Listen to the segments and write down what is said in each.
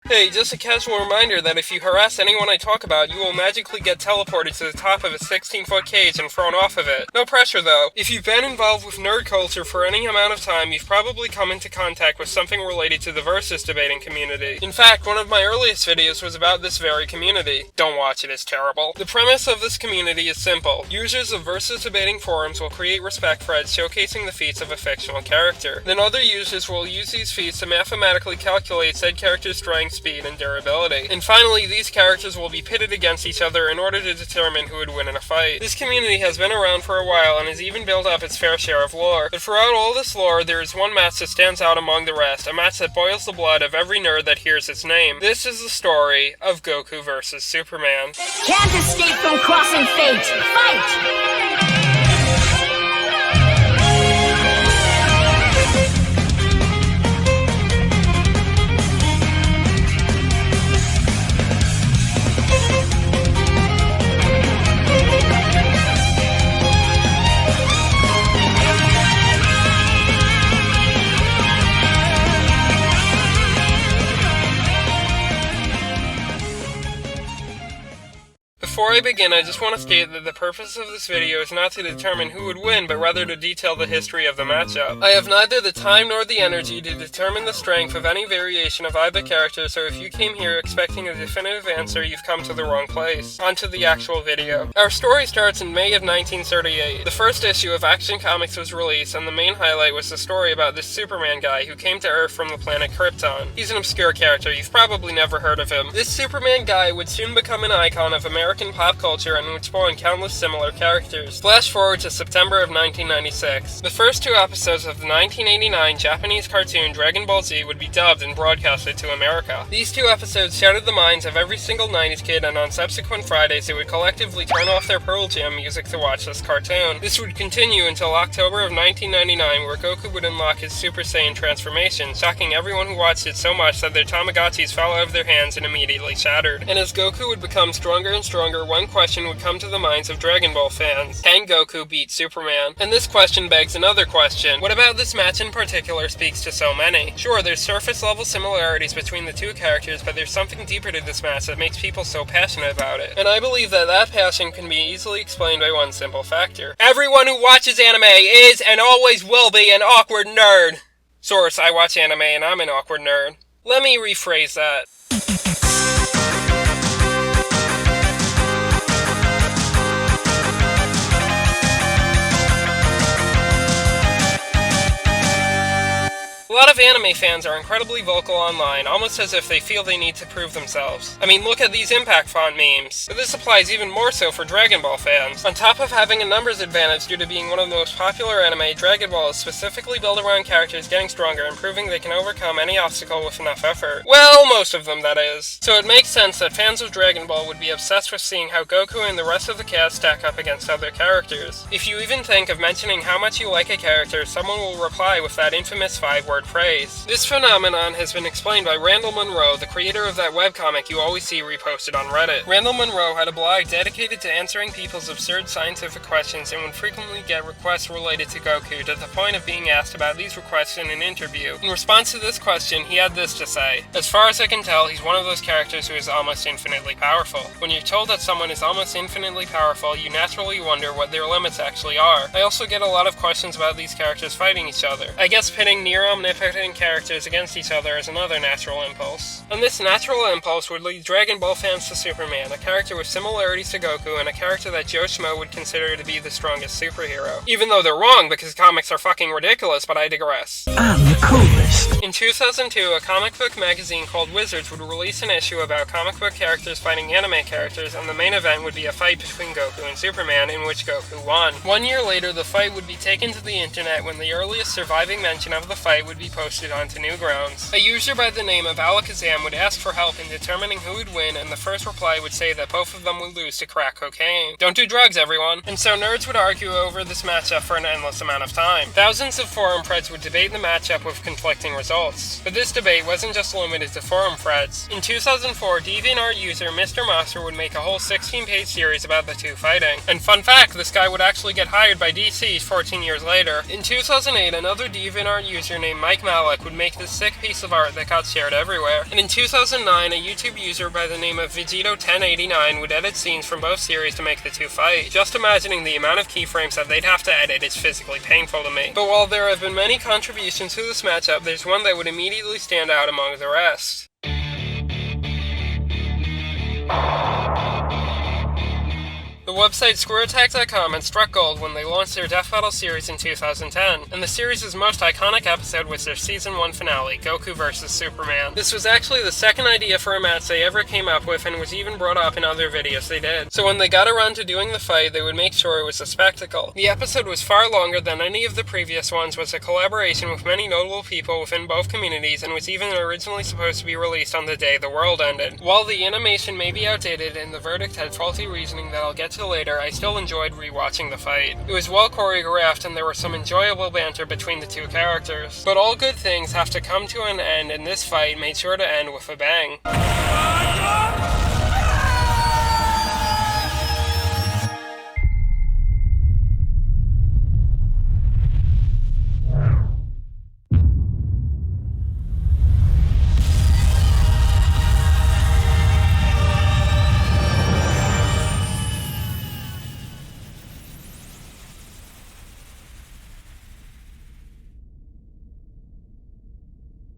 Hey, just a casual reminder that if you harass anyone I talk about, you will magically get teleported to the top of a 16-foot cage and thrown off of it. No pressure though. If you've been involved with nerd culture for any amount of time, you've probably come into contact with something related to the versus debating community. In fact, one of my earliest videos was about this very community. Don't watch it, it's terrible. The premise of this community is simple. Users of versus debating forums will create respect threads showcasing the feats of a fictional character. Then other users will use these feats to mathematically calculate said character's strength, speed, and durability. And finally, these characters will be pitted against each other in order to determine who would win in a fight. This community has been around for a while and has even built up its fair share of lore. But throughout all this lore, there is one match that stands out among the rest, a match that boils the blood of every nerd that hears its name. This is the story of Goku versus Superman. Can't escape from crossing fate! Fight! Before I begin, I just want to state that the purpose of this video is not to determine who would win, but rather to detail the history of the matchup. I have neither the time nor the energy to determine the strength of any variation of either character, so if you came here expecting a definitive answer, you've come to the wrong place. On to the actual video. Our story starts in May of 1938. The first issue of Action Comics was released, and the main highlight was the story about this Superman guy who came to Earth from the planet Krypton. He's an obscure character, you've probably never heard of him. This Superman guy would soon become an icon of American pop culture and would spawn countless similar characters. Flash forward to September of 1996. The first two episodes of the 1989 Japanese cartoon Dragon Ball Z would be dubbed and broadcasted to America. These two episodes shattered the minds of every single 90s kid, and on subsequent Fridays they would collectively turn off their Pearl Jam music to watch this cartoon. This would continue until October of 1999, where Goku would unlock his Super Saiyan transformation, shocking everyone who watched it so much that their Tamagotchis fell out of their hands and immediately shattered. And as Goku would become stronger and stronger, one question would come to the minds of Dragon Ball fans. Can Goku beat Superman? And this question begs another question. What about this match in particular speaks to so many? Sure, there's surface level similarities between the two characters, but there's something deeper to this match that makes people so passionate about it. And I believe that that passion can be easily explained by one simple factor. Everyone who watches anime is and always will be an awkward nerd. Source, I watch anime and I'm an awkward nerd. Let me rephrase that. A lot of anime fans are incredibly vocal online, almost as if they feel they need to prove themselves. I mean, look at these Impact Font memes. But this applies even more so for Dragon Ball fans. On top of having a numbers advantage due to being one of the most popular anime, Dragon Ball is specifically built around characters getting stronger and proving they can overcome any obstacle with enough effort. Well, most of them, that is. So it makes sense that fans of Dragon Ball would be obsessed with seeing how Goku and the rest of the cast stack up against other characters. If you even think of mentioning how much you like a character, someone will reply with that infamous 5-word praise. This phenomenon has been explained by Randall Munroe, the creator of that webcomic you always see reposted on Reddit. Randall Munroe had a blog dedicated to answering people's absurd scientific questions and would frequently get requests related to Goku, to the point of being asked about these requests in an interview. In response to this question, he had this to say: "As far as I can tell, he's one of those characters who is almost infinitely powerful. When you're told that someone is almost infinitely powerful, you naturally wonder what their limits actually are. I also get a lot of questions about these characters fighting each other. I guess pitting near-omnipotent characters against each other is another natural impulse. And this natural impulse would lead Dragon Ball fans to Superman, a character with similarities to Goku and a character that Joe Schmo would consider to be the strongest superhero. Even though they're wrong, because comics are fucking ridiculous, but I digress. I'm the coolest." In 2002, a comic book magazine called Wizards would release an issue about comic book characters fighting anime characters, and the main event would be a fight between Goku and Superman, in which Goku won. 1 year later, the fight would be taken to the internet when the earliest surviving mention of the fight would be posted onto Newgrounds. A user by the name of Alakazam would ask for help in determining who would win, and the first reply would say that both of them would lose to crack cocaine. Don't do drugs, everyone. And so nerds would argue over this matchup for an endless amount of time. Thousands of forum threads would debate the matchup with conflicting results. results. But this debate wasn't just limited to forum threads. In 2004, DeviantArt user Mr. Monster would make a whole 16-page series about the two fighting. And fun fact, this guy would actually get hired by DC 14 years later. In 2008, another DeviantArt user named Mike Malik would make this sick piece of art that got shared everywhere. And in 2009, a YouTube user by the name of Vegito1089 would edit scenes from both series to make the two fight. Just imagining the amount of keyframes that they'd have to edit is physically painful to me. But while there have been many contributions to this matchup, there's one that would immediately stand out among the rest. The website ScrewAttack.com had struck gold when they launched their Death Battle series in 2010, and the series' most iconic episode was their Season 1 finale, Goku vs. Superman. This was actually the second idea for a match they ever came up with and was even brought up in other videos they did. So when they got around to doing the fight, they would make sure it was a spectacle. The episode was far longer than any of the previous ones, was a collaboration with many notable people within both communities, and was even originally supposed to be released on the day the world ended. While the animation may be outdated and the verdict had faulty reasoning that I'll get to later, I still enjoyed rewatching the fight. It was well choreographed and there was some enjoyable banter between the two characters. But all good things have to come to an end, and this fight made sure to end with a bang.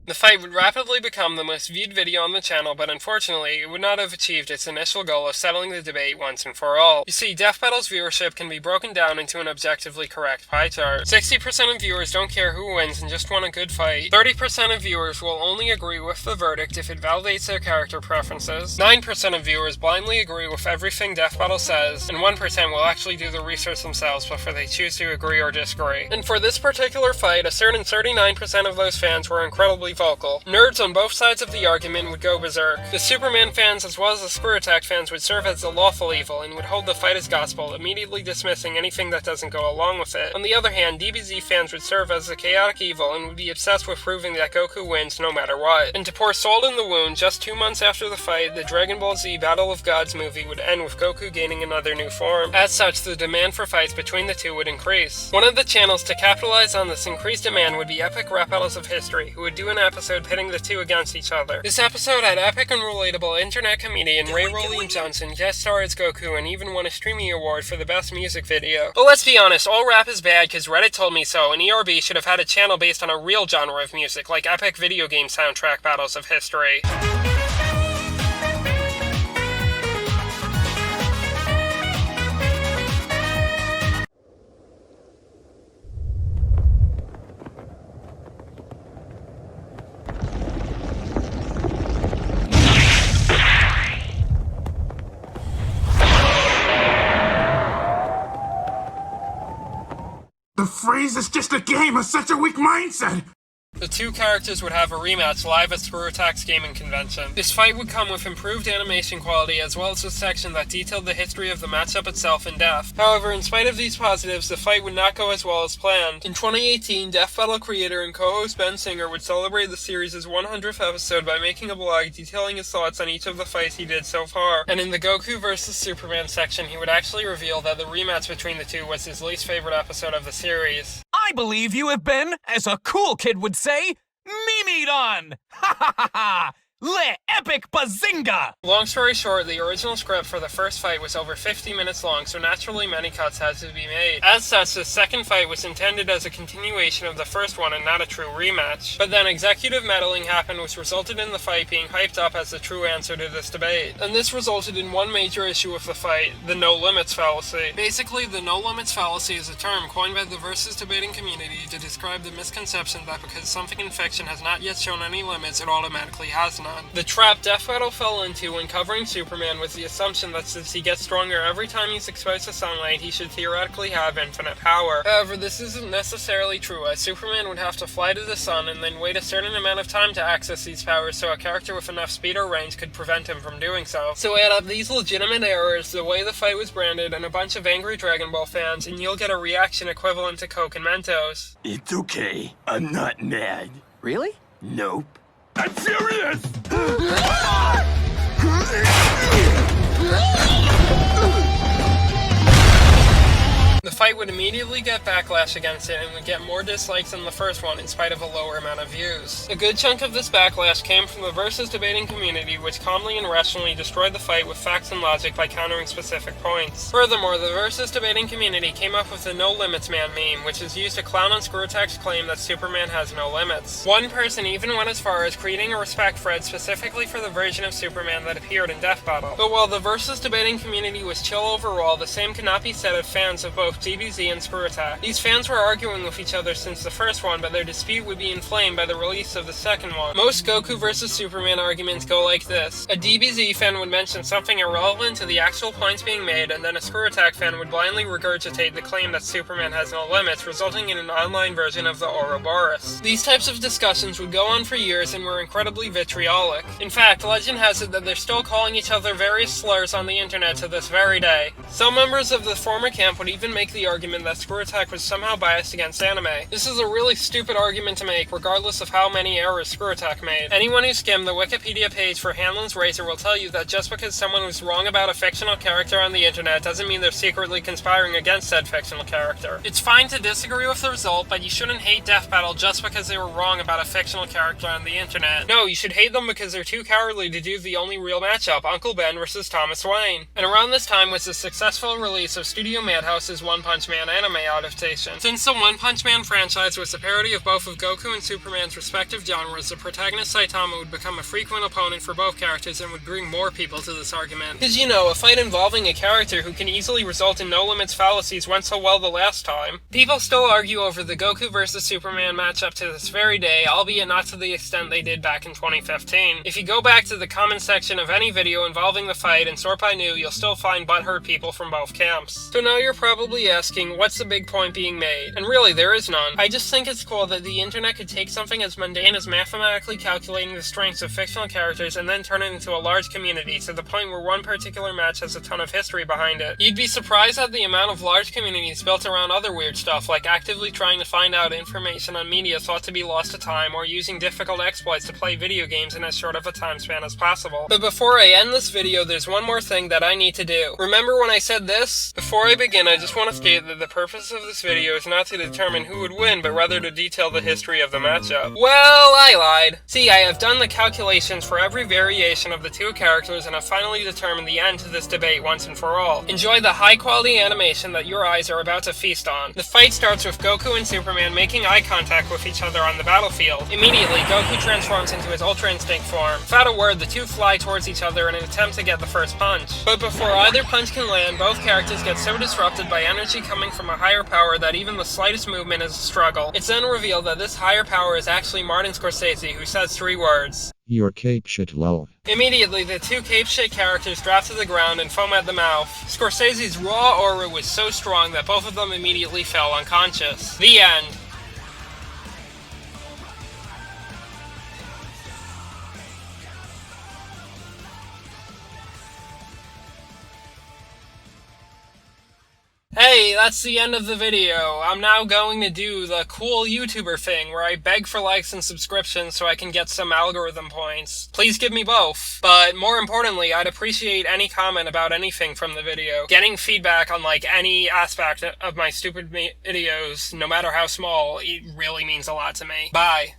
The fight would rapidly become the most viewed video on the channel, but unfortunately, it would not have achieved its initial goal of settling the debate once and for all. You see, Death Battle's viewership can be broken down into an objectively correct pie chart. 60% of viewers don't care who wins and just want a good fight. 30% of viewers will only agree with the verdict if it validates their character preferences. 9% of viewers blindly agree with everything Death Battle says, and 1% will actually do the research themselves before they choose to agree or disagree. And for this particular fight, a certain 39% of those fans were incredibly vocal. Nerds on both sides of the argument would go berserk. The Superman fans as well as the Screw Attack fans would serve as the lawful evil and would hold the fight as gospel, immediately dismissing anything that doesn't go along with it. On the other hand, DBZ fans would serve as the chaotic evil and would be obsessed with proving that Goku wins no matter what. And to pour salt in the wound, just 2 months after the fight, the Dragon Ball Z Battle of Gods movie would end with Goku gaining another new form. As such, the demand for fights between the two would increase. One of the channels to capitalize on this increased demand would be Epic Rap Battles of History, who would do an episode pitting the two against each other. This episode had epic and relatable internet comedian Ray William Johnson guest star as Goku and even won a streaming award for the best music video. But let's be honest, all rap is bad because Reddit told me so, and ERB should have had a channel based on a real genre of music, like epic video game soundtrack battles of history. The phrase is just a game of such a weak mindset! The two characters would have a rematch live at Screw Attack's gaming convention. This fight would come with improved animation quality as well as a section that detailed the history of the matchup itself in depth. However, in spite of these positives, the fight would not go as well as planned. In 2018, Death Battle creator and co-host Ben Singer would celebrate the series' 100th episode by making a blog detailing his thoughts on each of the fights he did so far. And in the Goku vs. Superman section, he would actually reveal that the rematch between the two was his least favorite episode of the series. I believe you have been, as a cool kid would say, Mimi'd on! Ha ha ha ha! Le epic bazinga! Long story short, the original script for the first fight was over 50 minutes long, so naturally many cuts had to be made. As such, the second fight was intended as a continuation of the first one and not a true rematch. But then executive meddling happened, which resulted in the fight being hyped up as the true answer to this debate. And this resulted in one major issue with the fight, the no limits fallacy. Basically, the no limits fallacy is a term coined by the versus debating community to describe the misconception that because something in fiction has not yet shown any limits, it automatically has none. The trap Death Battle fell into when covering Superman was the assumption that since he gets stronger every time he's exposed to sunlight, he should theoretically have infinite power. However, this isn't necessarily true, as Superman would have to fly to the sun and then wait a certain amount of time to access these powers so a character with enough speed or range could prevent him from doing so. So add up these legitimate errors, the way the fight was branded, and a bunch of angry Dragon Ball fans, and you'll get a reaction equivalent to Coke and Mentos. It's okay. I'm not mad. Really? Nope. I'm serious! The fight would immediately get backlash against it and would get more dislikes than the first one in spite of a lower amount of views. A good chunk of this backlash came from the versus debating community, which calmly and rationally destroyed the fight with facts and logic by countering specific points. Furthermore, the versus debating community came up with the No Limits Man meme, which is used to clown on ScrewAttack's claim that Superman has no limits. One person even went as far as creating a respect thread specifically for the version of Superman that appeared in Death Battle. But while the versus debating community was chill overall, the same cannot be said of fans of both DBZ and ScrewAttack. These fans were arguing with each other since the first one, but their dispute would be inflamed by the release of the second one. Most Goku vs. Superman arguments go like this. A DBZ fan would mention something irrelevant to the actual points being made, and then a ScrewAttack fan would blindly regurgitate the claim that Superman has no limits, resulting in an online version of the Ouroboros. These types of discussions would go on for years and were incredibly vitriolic. In fact, legend has it that they're still calling each other various slurs on the internet to this very day. Some members of the former camp would even make the argument that ScrewAttack was somehow biased against anime. This is a really stupid argument to make, regardless of how many errors ScrewAttack made. Anyone who skimmed the Wikipedia page for Hanlon's Razor will tell you that just because someone was wrong about a fictional character on the internet doesn't mean they're secretly conspiring against said fictional character. It's fine to disagree with the result, but you shouldn't hate Death Battle just because they were wrong about a fictional character on the internet. No, you should hate them because they're too cowardly to do the only real matchup, Uncle Ben versus Thomas Wayne. And around this time was the successful release of Studio Madhouse's One Punch Man anime adaptation. Since the One Punch Man franchise was a parody of both of Goku and Superman's respective genres, the protagonist Saitama would become a frequent opponent for both characters and would bring more people to this argument. Because, you know, a fight involving a character who can easily result in no limits fallacies went so well the last time. People still argue over the Goku vs. Superman matchup to this very day, albeit not to the extent they did back in 2015. If you go back to the comment section of any video involving the fight and sort by new, you'll still find butthurt people from both camps. So now you're probably asking, what's the big point being made? And really, there is none. I just think it's cool that the internet could take something as mundane as mathematically calculating the strengths of fictional characters and then turn it into a large community, to the point where one particular match has a ton of history behind it. You'd be surprised at the amount of large communities built around other weird stuff, like actively trying to find out information on media thought to be lost to time, or using difficult exploits to play video games in as short of a time span as possible. But before I end this video, there's one more thing that I need to do. Remember when I said this? Before I begin, I just want to state that the purpose of this video is not to determine who would win, but rather to detail the history of the matchup. Well, I lied. See, I have done the calculations for every variation of the two characters and have finally determined the end to this debate once and for all. Enjoy the high-quality animation that your eyes are about to feast on. The fight starts with Goku and Superman making eye contact with each other on the battlefield. Immediately, Goku transforms into his Ultra Instinct form. Without a word, the two fly towards each other in an attempt to get the first punch. But before either punch can land, both characters get so disrupted by energy coming from a higher power that even the slightest movement is a struggle. It's then revealed that this higher power is actually Martin Scorsese, who says 3 words. Your cape shit lol. Immediately, the two cape-shit characters drop to the ground and foam at the mouth. Scorsese's raw aura was so strong that both of them immediately fell unconscious. The end. Hey, that's the end of the video. I'm now going to do the cool YouTuber thing where I beg for likes and subscriptions so I can get some algorithm points. Please give me both. But more importantly, I'd appreciate any comment about anything from the video. Getting feedback on like any aspect of my stupid videos, no matter how small, it really means a lot to me. Bye.